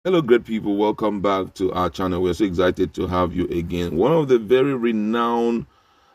Hello, great people. Welcome back to our channel. We're so excited to have you again. One of the very renowned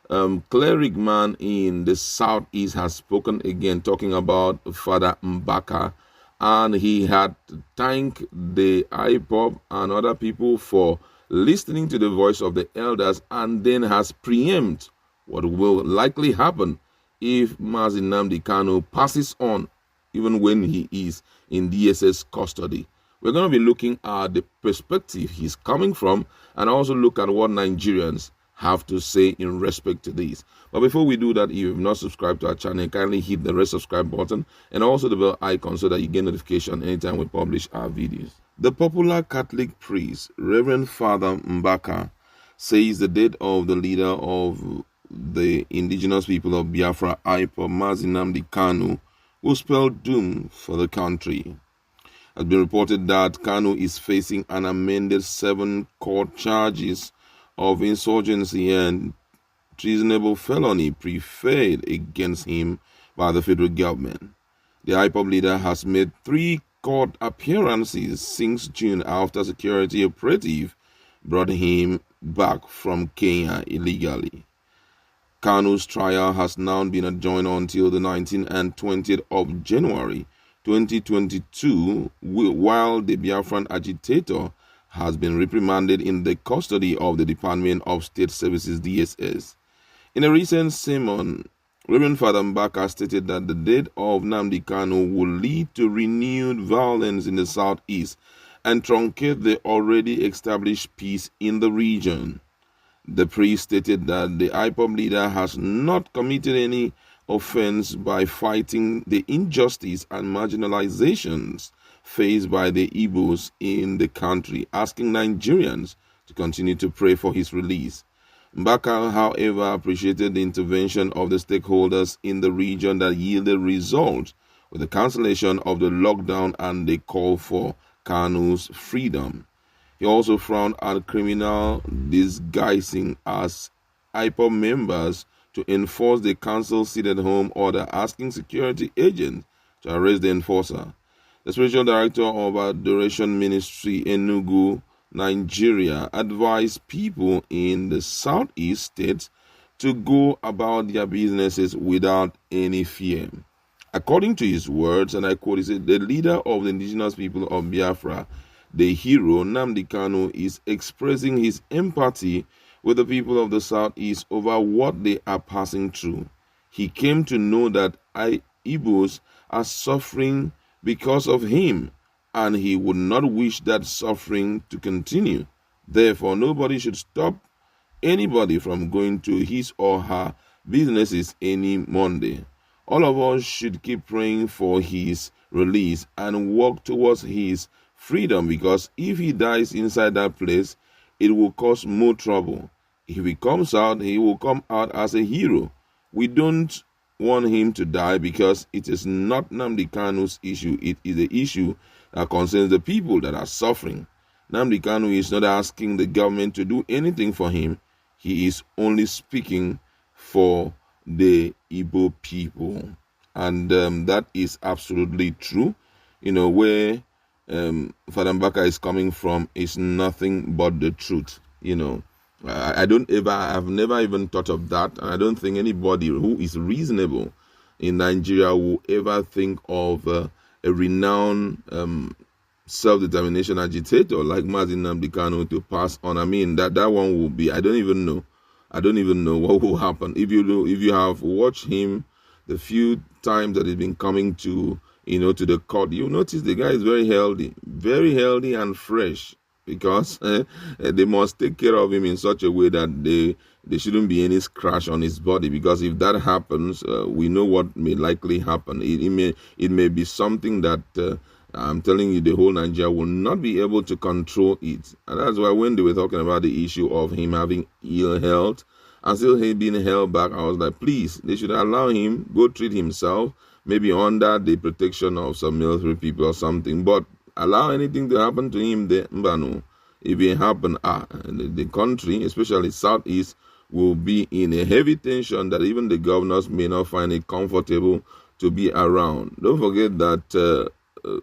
cleric man in the Southeast has spoken again, talking about Father Mbaka, and he had thanked the IPOB and other people for listening to the voice of the elders, and then has preempted what will likely happen if Nnamdi Kanu passes on, even when he is in DSS custody. We're going to be looking at the perspective he's coming from, and also look at what Nigerians have to say in respect to this. But before we do that, if you've not subscribed to our channel, kindly hit the red subscribe button and also the bell icon so that you get notification anytime we publish our videos. The popular Catholic priest, Reverend Father Mbaka, says the death of the leader of the indigenous people of Biafra, Nnamdi Kanu, will spell doom for the country. It has been reported that Kanu is facing an amended 7 court charges of insurgency and treasonable felony preferred against him by the federal government. The IPOB leader has made 3 court appearances since June after security operative brought him back from Kenya illegally. Kanu's trial has now been adjourned until the 19th and 20th of January 2022, while the Biafran agitator has been reprimanded in the custody of the Department of State Services DSS. In a recent sermon, Reverend Father Mbaka stated that the death of Nnamdi Kanu will lead to renewed violence in the southeast and truncate the already established peace in the region. The priest stated that the IPOB leader has not committed any offense by fighting the injustice and marginalizations faced by the Igbos in the country, asking Nigerians to continue to pray for his release. Mbaka, however, appreciated the intervention of the stakeholders in the region that yielded results with the cancellation of the lockdown and the call for Kanu's freedom. He also frowned at criminal disguising as IPOB members to enforce the council-seated home order, asking security agents to arrest the enforcer. The spiritual director of Adoration Ministry, Enugu, Nigeria, advised people in the southeast states to go about their businesses without any fear. According to his words, and I quote, he said, "The leader of the indigenous people of Biafra, the hero Nnamdi Kanu, is expressing his empathy with the people of the southeast over what they are passing through. He came to know that Igbos are suffering because of him, and he would not wish that suffering to continue. Therefore, nobody should stop anybody from going to his or her businesses any Monday. All of us should keep praying for his release and work towards his freedom, because if he dies inside that place, it will cause more trouble. If he comes out, he will come out as a hero. We don't want him to die because it is not Nnamdi Kanu's issue. It is the issue that concerns the people that are suffering. Nnamdi Kanu is not asking the government to do anything for him. He is only speaking for the Igbo people." And that is absolutely true. Where Father Mbaka is coming from is nothing but the truth. I've never even thought of that, and I don't think anybody who is reasonable in Nigeria will ever think of a renowned self-determination agitator like Nnamdi Kanu to pass on. I mean, that one will be, I don't even know what will happen. If you have watched him the few times that he's been coming to the court, you notice the guy is very healthy and fresh, because they must take care of him in such a way that there shouldn't be any scratch on his body, because if that happens, we know what may likely happen. It may be something that I'm telling you, the whole Nigeria will not be able to control it. And that's why when they were talking about the issue of him having ill health and still he being held back, I was like, please, they should allow him go treat himself, maybe under the protection of some military people or something, but allow anything to happen to him, if it happen, the country, especially Southeast, will be in a heavy tension that even the governors may not find it comfortable to be around. Don't forget that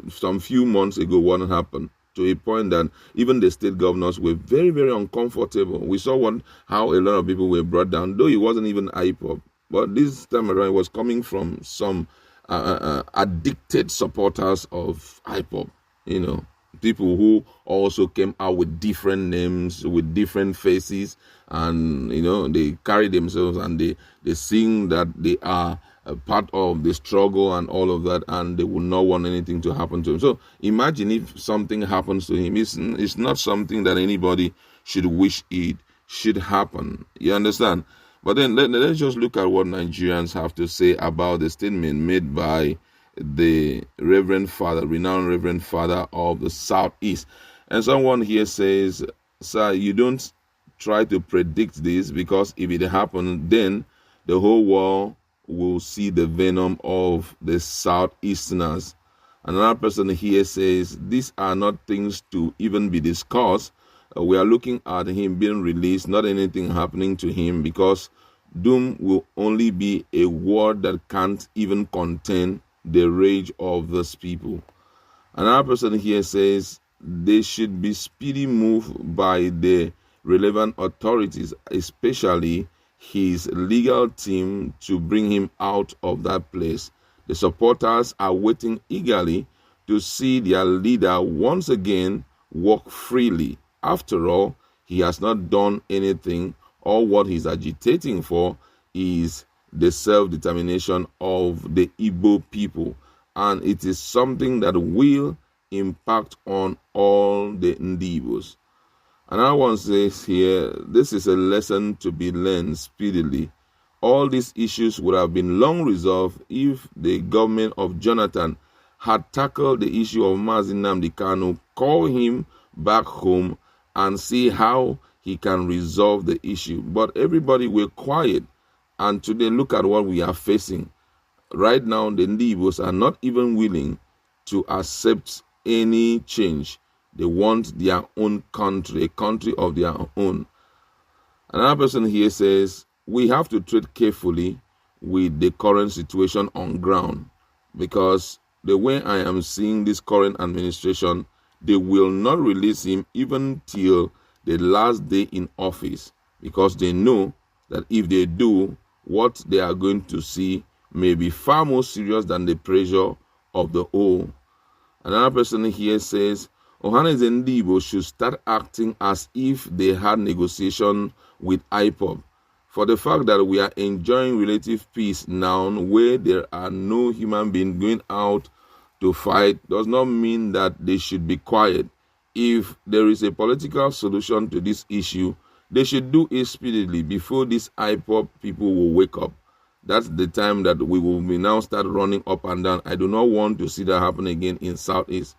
some few months ago, what happened to a point that even the state governors were very, very uncomfortable. We saw how a lot of people were brought down, though it wasn't even IPOB. But this time around, it was coming from some addicted supporters of IPOB, people who also came out with different names, with different faces, and they carry themselves and they sing that they are a part of the struggle and all of that, and they will not want anything to happen to him. So imagine if something happens to him. It's not something that anybody should wish it should happen. You understand? But then let's just look at what Nigerians have to say about the statement made by the renowned Reverend Father of the Southeast. And someone here says, sir, you don't try to predict this, because if it happens, then the whole world will see the venom of the Southeasterners. Another person here says, these are not things to even be discussed. We are looking at him being released, not anything happening to him, because doom will only be a word that can't even contain the rage of those people. Another person here says, they should be speedy move by the relevant authorities, especially his legal team, to bring him out of that place. The supporters are waiting eagerly to see their leader once again walk freely. After all, he has not done anything. All what he's agitating for is the self-determination of the Igbo people, and it is something that will impact on all the Ndibos. Another one says here, this is a lesson to be learned speedily. All these issues would have been long resolved if the government of Jonathan had tackled the issue of Nnamdi Kanu, call him back home and see how he can resolve the issue. But everybody were quiet, and today look at what we are facing. Right now, the Ndibos are not even willing to accept any change. They want their own country, a country of their own. Another person here says, we have to tread carefully with the current situation on ground, because the way I am seeing this current administration, they will not release him even till the last day in office, because they know that if they do, what they are going to see may be far more serious than the pressure of the whole. Another person here says, Ohanes and Ndibo should start acting as if they had negotiation with IPOB. For the fact that we are enjoying relative peace now, where there are no human beings going out to fight, does not mean that they should be quiet. If there is a political solution to this issue, they should do it speedily before these IPOB people will wake up. That's the time that we will now start running up and down. I do not want to see that happen again in Southeast.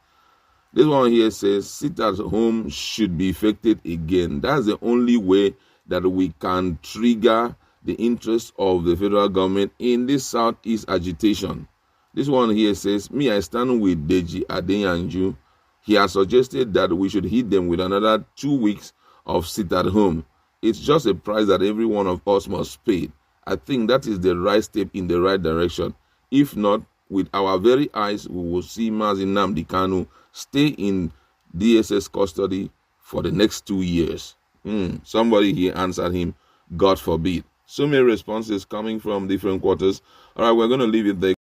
This one here says, sit at home should be effected again. That's the only way that we can trigger the interest of the federal government in this Southeast agitation. This one here says, me, I stand with Deji Adeyanju. He has suggested that we should hit them with another 2 weeks of sit at home. It's just a price that every one of us must pay. I think that is the right step in the right direction. If not, with our very eyes, we will see Nnamdi Kanu stay in DSS custody for the next 2 years. Somebody here answered him, God forbid. So many responses coming from different quarters. All right, we're going to leave it there.